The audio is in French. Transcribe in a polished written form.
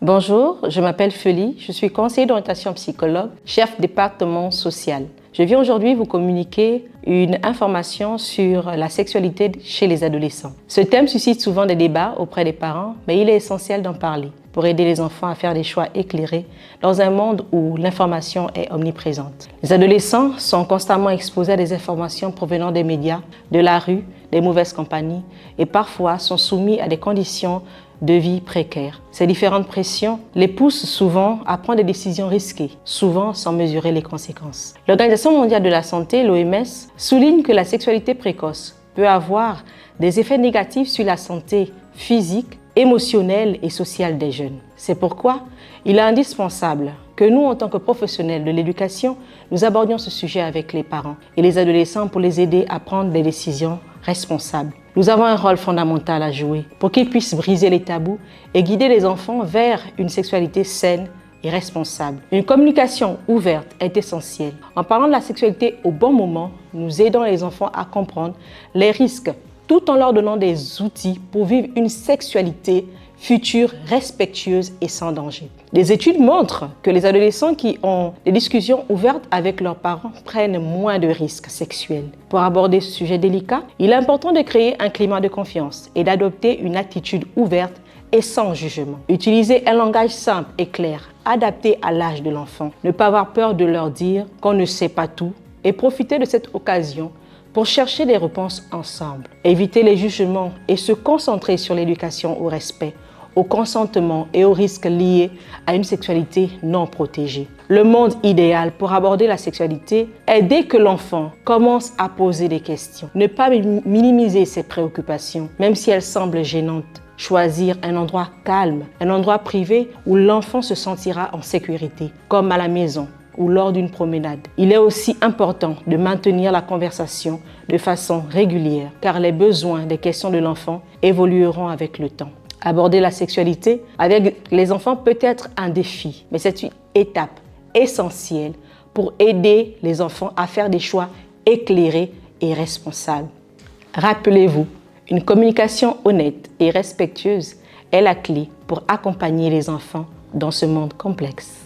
Bonjour, je m'appelle Feli, je suis conseillère d'orientation psychologue, chef département social. Je viens aujourd'hui vous communiquer une information sur la sexualité chez les adolescents. Ce thème suscite souvent des débats auprès des parents, mais il est essentiel d'en parler pour aider les enfants à faire des choix éclairés dans un monde où l'information est omniprésente. Les adolescents sont constamment exposés à des informations provenant des médias, de la rue, des mauvaises compagnies et parfois sont soumis à des conditions de vie précaires. Ces différentes pressions les poussent souvent à prendre des décisions risquées, souvent sans mesurer les conséquences. L'Organisation mondiale de la santé, l'OMS, souligne que la sexualité précoce peut avoir des effets négatifs sur la santé physique, émotionnelle et sociale des jeunes. C'est pourquoi il est indispensable que nous, en tant que professionnels de l'éducation, nous abordions ce sujet avec les parents et les adolescents pour les aider à prendre des décisions responsables. Nous avons un rôle fondamental à jouer pour qu'ils puissent briser les tabous et guider les enfants vers une sexualité saine et responsable. Une communication ouverte est essentielle. En parlant de la sexualité au bon moment, nous aidons les enfants à comprendre les risques tout en leur donnant des outils pour vivre une sexualité future, respectueuse et sans danger. Des études montrent que les adolescents qui ont des discussions ouvertes avec leurs parents prennent moins de risques sexuels. Pour aborder ce sujet délicat, il est important de créer un climat de confiance et d'adopter une attitude ouverte et sans jugement. Utiliser un langage simple et clair, adapté à l'âge de l'enfant. Ne pas avoir peur de leur dire qu'on ne sait pas tout et profiter de cette occasion pour chercher des réponses ensemble. Éviter les jugements et se concentrer sur l'éducation au respect, au consentement et aux risques liés à une sexualité non protégée. Le monde idéal pour aborder la sexualité est dès que l'enfant commence à poser des questions. Ne pas minimiser ses préoccupations, même si elles semblent gênantes. Choisir un endroit calme, un endroit privé où l'enfant se sentira en sécurité, comme à la maison ou lors d'une promenade. Il est aussi important de maintenir la conversation de façon régulière, car les besoins des questions de l'enfant évolueront avec le temps. Aborder la sexualité avec les enfants peut être un défi, mais c'est une étape essentielle pour aider les enfants à faire des choix éclairés et responsables. Rappelez-vous, une communication honnête et respectueuse est la clé pour accompagner les enfants dans ce monde complexe.